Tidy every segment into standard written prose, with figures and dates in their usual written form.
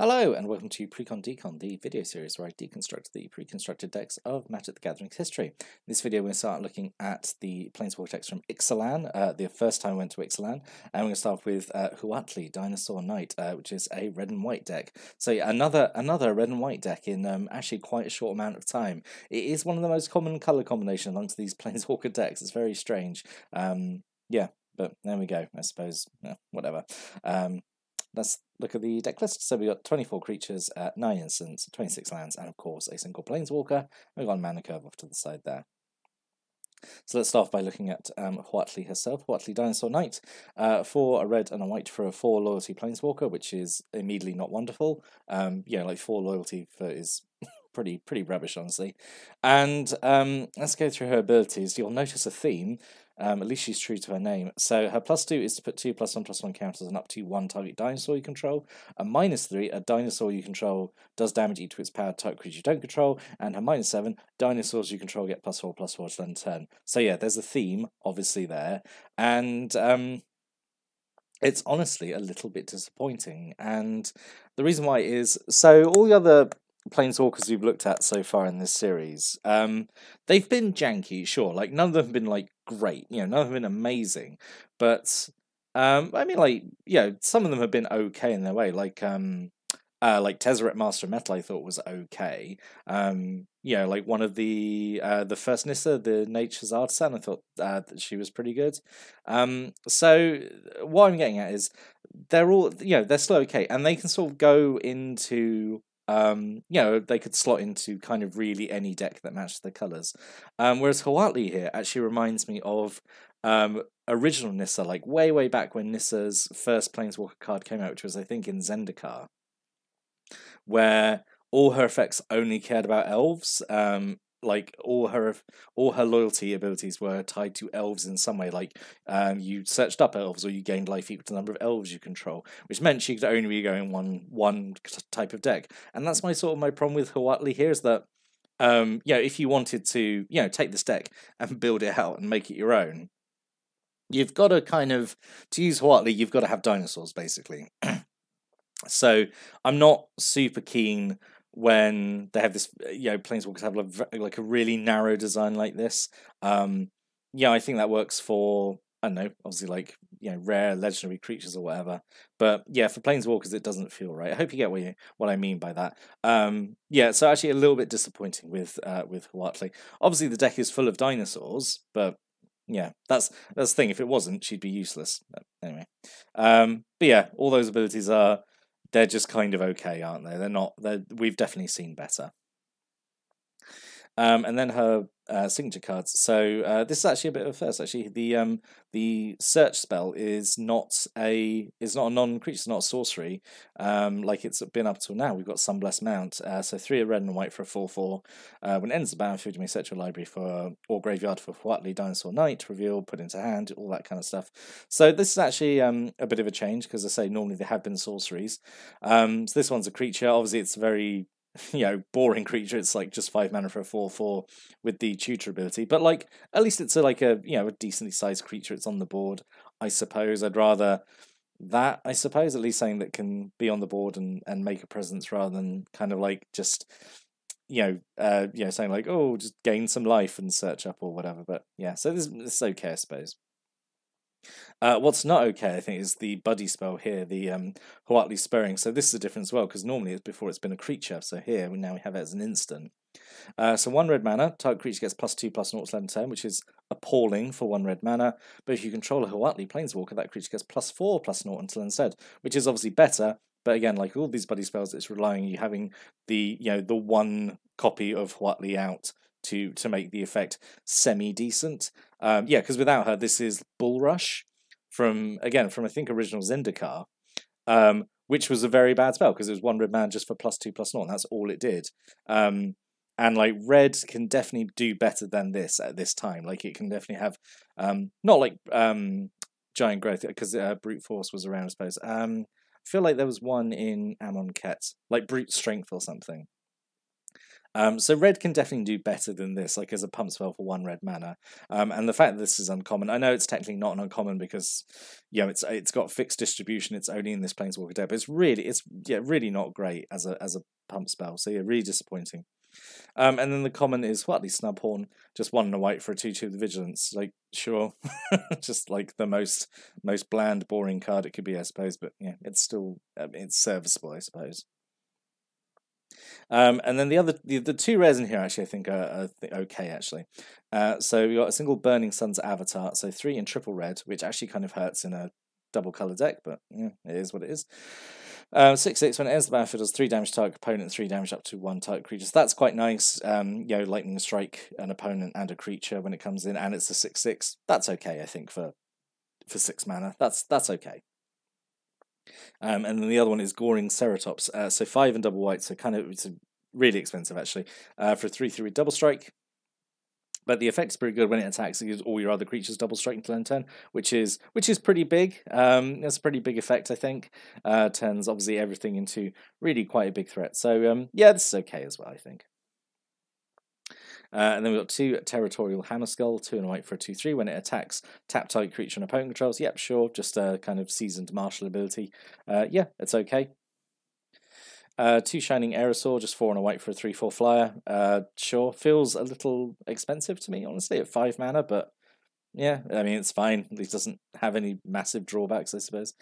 Hello and welcome to Precon Decon, the video series where I deconstruct the pre-constructed decks of Magic the Gathering's history. In this video we're going to start looking at the Planeswalker decks from Ixalan, the first time I went to Ixalan, and we're going to start with Huatli, Dinosaur Knight, which is a red and white deck. So yeah, another red and white deck in actually quite a short amount of time. It is one of the most common colour combinations amongst these Planeswalker decks. It's very strange. Yeah, but there we go, I suppose. Whatever. Let's look at the deck list. So we've got 24 creatures, 9 instants, 26 lands, and of course a single Planeswalker. We've got a mana curve off to the side there. So let's start by looking at Huatli herself, Huatli Dinosaur Knight, for a red and a white for a 4 loyalty Planeswalker, which is immediately not wonderful. Like 4 loyalty is pretty rubbish, honestly. And let's go through her abilities. You'll notice a theme. At least she's true to her name. So her +2 is to put 2+1/+1 counters on up to 1 target dinosaur you control. A -3, a dinosaur you control does damage equal to its powered type creature you don't control. And her -7, dinosaurs you control get +4/+4 to end turn. So yeah, there's a theme, obviously, there. And it's honestly a little bit disappointing. And the reason why is, so all the other Planeswalkers we've looked at so far in this series, they've been janky, sure. Like, none of them have been, like, great. You know, none of them have been amazing. But, I mean, like, some of them have been okay in their way. Like Tezzeret Master of Metal, I thought was okay. Like one of the first Nissa, the Nature's Artisan, I thought that she was pretty good. So what I'm getting at is they're all, they're still okay, and they can sort of go into, they could slot into kind of really any deck that matches their colours. Whereas Huatli here actually reminds me of original Nissa, like way back when Nissa's first Planeswalker card came out, which was, I think, in Zendikar, where all her effects only cared about elves. Like all her loyalty abilities were tied to elves in some way. Like you searched up elves, or you gained life equal to the number of elves you control, which meant she could only be going one type of deck. And that's my problem with Huatli here, is that if you wanted to take this deck and build it out and make it your own, you've got to to use Huatli, you've got to have dinosaurs, basically. So I'm not super keen when they have this, Planeswalkers have like a really narrow design like this. I think that works for, I don't know, obviously, like, rare legendary creatures or whatever. But yeah, for Planeswalkers, it doesn't feel right. I hope you get what I mean by that. So actually a little bit disappointing with Huatli. Obviously, the deck is full of dinosaurs, but yeah, that's the thing. If it wasn't, she'd be useless. But anyway, but yeah, all those abilities they're just kind of okay, aren't they? They're not. We've definitely seen better. And then her signature cards. So this is actually a bit of a first. Actually, the search spell is not a non-creature. It's not a sorcery. Like it's been up till now. We've got Sunblessed Mount. So 3 red and white for a 4/4. When it ends the battlefield, you may search your library or graveyard for Huatli Dinosaur Knight, reveal, put into hand, all that kind of stuff. So this is actually a bit of a change, because I say normally they have been sorceries. So this one's a creature. Obviously, it's very boring creature. It's like just 5 mana for a 4/4 with the tutor ability, but like at least it's a decently sized creature. It's on the board, I suppose. I'd rather that, I suppose, at least something that can be on the board and make a presence, rather than kind of like just saying like, oh, just gain some life and search up or whatever. But yeah, so this is okay, I suppose. What's not okay, I think, is the buddy spell here, the Huatli Spurring. So this is a difference as well, because normally it's before it's been a creature. So here now we have it as an instant. So 1 red mana, target creature gets +2/+0 to end turn, which is appalling for 1 red mana. But if you control a Huatli Planeswalker, that creature gets +4/+0 until instead, which is obviously better. But again, like all these buddy spells, it's relying on you having the one copy of Huatli out to make the effect semi-decent. Because without her, this is Bull Rush from I think original Zendikar, which was a very bad spell, because it was 1 red mana just for +2/+0, and that's all it did. And like red can definitely do better than this at this time. Like it can definitely have not like Giant Growth, because Brute Force was around, I suppose. I feel like there was one in Amonkhet, like Brute Strength or something. So red can definitely do better than this, like as a pump spell for 1 red mana. And the fact that this is uncommon, I know it's technically not an uncommon because, you know, it's got fixed distribution. It's only in this Planeswalker deck, but it's really not great as a pump spell. So yeah, really disappointing. And then the common is Huatli Snubhorn, just 1 and a white for a 2/2 with Vigilance. Like, sure, just like the most bland, boring card it could be, I suppose. But yeah, it's still it's serviceable, I suppose. And then the 2 rares in here actually I think are okay actually. So we got a single Burning Sun's Avatar, so 3 in triple red, which actually kind of hurts in a double color deck, but yeah, it is what it is. 6/6 when it enters the battlefield does 3 damage to target opponent, 3 damage up to 1 target creature. So that's quite nice. You know, lightning strike an opponent and a creature when it comes in, and it's a 6/6. That's okay, I think, for 6 mana. That's okay. And then the other one is Goring Ceratops. So 5 and double white, so kind of it's really expensive actually. For 3/3 with double strike. But the effect's pretty good when it attacks. It gives all your other creatures double strike until end turn, which is pretty big. That's a pretty big effect, I think. Turns obviously everything into really quite a big threat. So yeah, this is okay as well, I think. And then we've got 2 Territorial Hammerskull, 2 and a white for a 2/3. When it attacks, tap target creature and opponent controls. Yep, sure, just a kind of seasoned martial ability. Yeah, it's okay. 2 Shining Aerosaur, just 4 and a white for a 3/4 flyer. Sure, feels a little expensive to me, honestly, at 5 mana, but yeah, I mean, it's fine. It doesn't have any massive drawbacks, I suppose.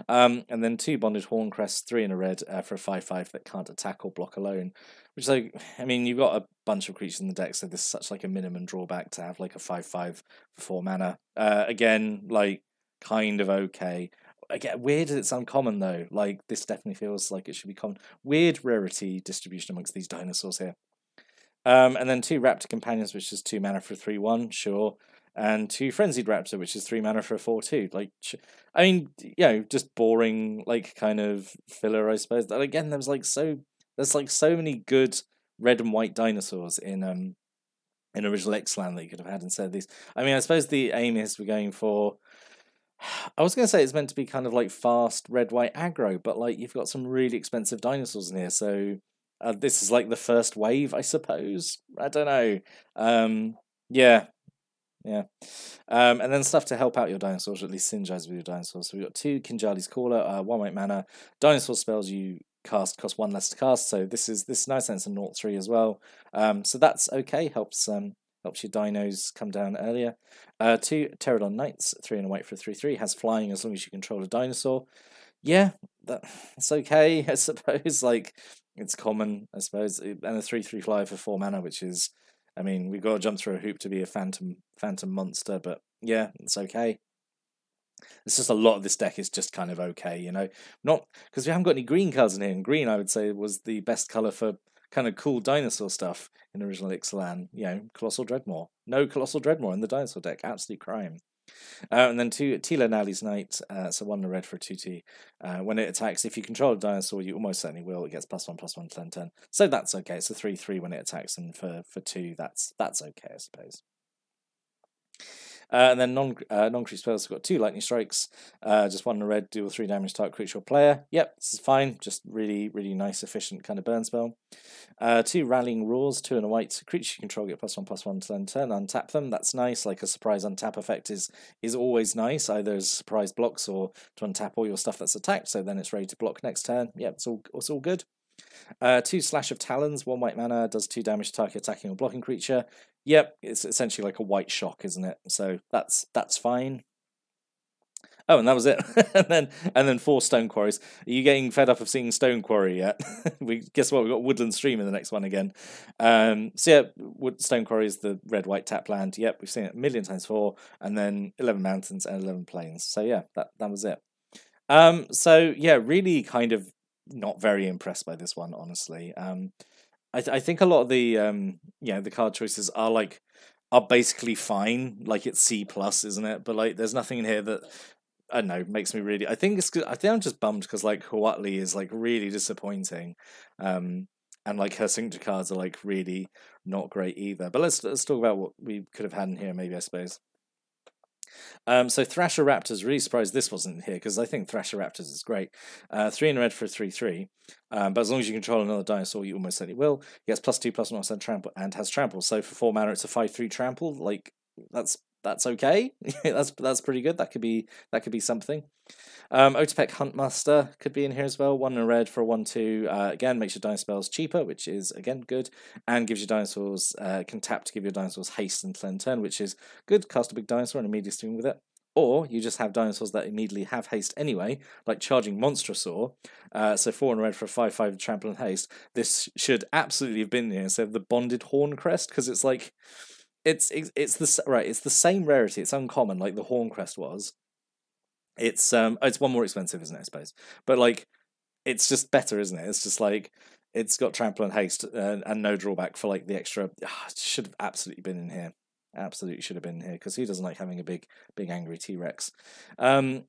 And then 2 Bonded Horncrest, 3 and a red for a 5/5 that can't attack or block alone. Which, like, I mean, you've got a bunch of creatures in the deck, so this is such like a minimum drawback to have like a 5/5 for 4 mana. Again, like, kind of okay. Again, weird it's uncommon though. Like, this definitely feels like it should be common. Weird rarity distribution amongst these dinosaurs here. And then 2 Raptor Companions, which is 2 mana for a 3/1, sure. And 2 Frenzied Raptor, which is 3 mana for a 4/2. Like, I mean, you know, just boring, like, kind of filler, I suppose. But again, there's like so many good red and white dinosaurs in original Ixalan that you could have had instead of these. I mean, I suppose the aim is we're going for. I was going to say it's meant to be kind of like fast red-white aggro, but like you've got some really expensive dinosaurs in here, so this is like the first wave, I suppose. I don't know. Yeah. And then stuff to help out your dinosaurs, or at least synergize with your dinosaurs. So we've got 2 Kinjali's Caller, 1 white mana. Dinosaur spells you cast cost 1 less to cast, so this is nice, and it's a 0/3 as well. So that's okay, helps your dinos come down earlier. 2 Pterodon Knights, 3 and a white for a 3/3, has flying as long as you control a dinosaur. Yeah, that's okay, I suppose. Like, it's common, I suppose. And a 3/3 flyer for 4 mana, which is, I mean, we've got to jump through a hoop to be a phantom monster, but yeah, it's okay. It's just a lot of this deck is just kind of okay, you know. Not because we haven't got any green cards in here, and green, I would say, was the best color for kind of cool dinosaur stuff in original Ixalan. You know, Colossal Dreadmore. No Colossal Dreadmore in the dinosaur deck. Absolute crime. And then 2 Tila Nally's Knight, so 1 and a red for a 2/2. When it attacks, if you control a dinosaur, you almost certainly will. It gets +1/+1 to end turn. So that's okay. It's a 3/3 when it attacks, and for 2, that's okay, I suppose. And then non-creature spells have got 2 lightning strikes, just 1 in a red, deal 3 damage to target creature or player. Yep, this is fine. Just really, really nice, efficient kind of burn spell. 2 rallying roars, 2 and a white. Creature you control get +1/+1 to end turn. Untap them. That's nice. Like a surprise untap effect is always nice, either as surprise blocks or to untap all your stuff that's attacked. So then it's ready to block next turn. Yep, it's all good. 2 Slash of Talons, 1 white mana, does 2 damage to target attacking or blocking creature. Yep, it's essentially like a white shock, isn't it? So that's fine. Oh, and that was it. and then 4 Stone Quarries. Are you getting fed up of seeing Stone Quarry yet? Guess what? We've got Woodland Stream in the next one again. So yeah, Stone Quarry is the red-white tap land. Yep, we've seen it a million times before. And then 11 mountains and 11 plains. So yeah, that was it. So yeah, really kind of not very impressed by this one, honestly. I think a lot of the the card choices are basically fine. Like, it's C+, isn't it? But like, there's nothing in here that, I don't know, makes me really. I think I'm just bummed because like Huatli is like really disappointing, and like her signature cards are like really not great either. But let's talk about what we could have had in here, maybe, I suppose. So Thrasher Raptors, really surprised this wasn't here, because I think Thrasher Raptors is great. 3 in red for a 3/3, but as long as you control another dinosaur, you almost certainly will. He gets +2/+, and trample, and has trample. So for 4 mana, it's a 5/3 trample. Like that's okay. that's pretty good. That could be something. Otepec Huntmaster could be in here as well. 1 in red for a 1/2. Again, makes your dino spells cheaper, which is again good, and gives your dinosaurs can tap to give your dinosaurs haste until end turn, which is good. Cast a big dinosaur and immediately swing with it. Or you just have dinosaurs that immediately have haste anyway, like Charging Monstrosaur. So 4 in red for a 5/5 trample and haste. This should absolutely have been here instead of the Bonded Horncrest, because it's like it's the same rarity. It's uncommon, like the Horncrest was. It's 1 more expensive, isn't it? I suppose, but like it's just better, isn't it? It's just like it's got trample and haste and no drawback for like the extra. It should have absolutely been in here. Absolutely should have been here, because who doesn't like having a big angry T-Rex? And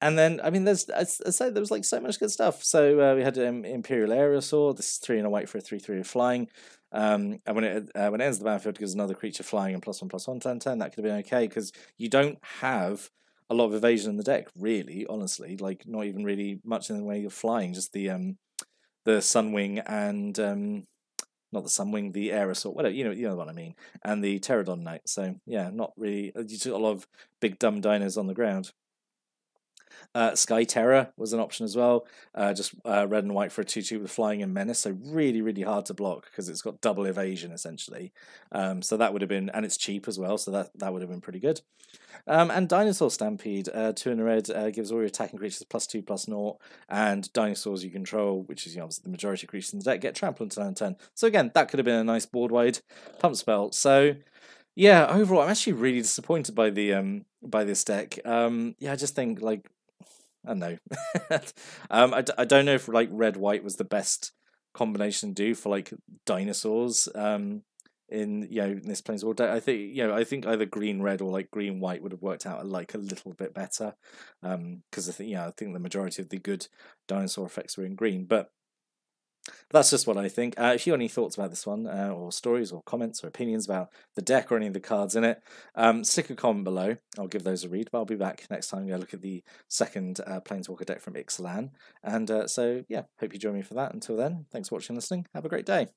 then, I mean, there's I say there was like so much good stuff. So we had Imperial Aerosaur. This is 3 and a white for a 3/3 of flying. And when it ends the battlefield, it gives another creature flying and +1/+1 turn. That could have been okay, because you don't have a lot of evasion in the deck, really. Honestly, like not even really much in the way of flying. Just the Sunwing and not the Sunwing, the Aerosaur, whatever, you know what I mean, and the Pterodon Knight. So yeah, not really. You took a lot of big dumb dinos on the ground. Sky Terror was an option as well. Just red and white for a 2/2 with flying and menace. So really hard to block, because it's got double evasion essentially. So that would have been, and it's cheap as well. So that would have been pretty good. And Dinosaur Stampede, 2 in the red, gives all your attacking creatures +2/+0, and dinosaurs you control, which is obviously the majority of creatures in the deck, get trampled until end turn. So again, that could have been a nice board wide pump spell. So yeah, overall, I'm actually really disappointed by the by this deck. Yeah, I just think like I don't know. I don't know if like red white was the best combination to do for like dinosaurs. In in this Planeswalker deck, I think either green red or like green white would have worked out like a little bit better. Because I think the majority of the good dinosaur effects were in green, but. That's just what I think. If you have any thoughts about this one, or stories, or comments, or opinions about the deck or any of the cards in it, stick a comment below. I'll give those a read, but I'll be back next time to look at the second Planeswalker deck from Ixalan. And so, yeah, hope you join me for that. Until then, thanks for watching and listening. Have a great day.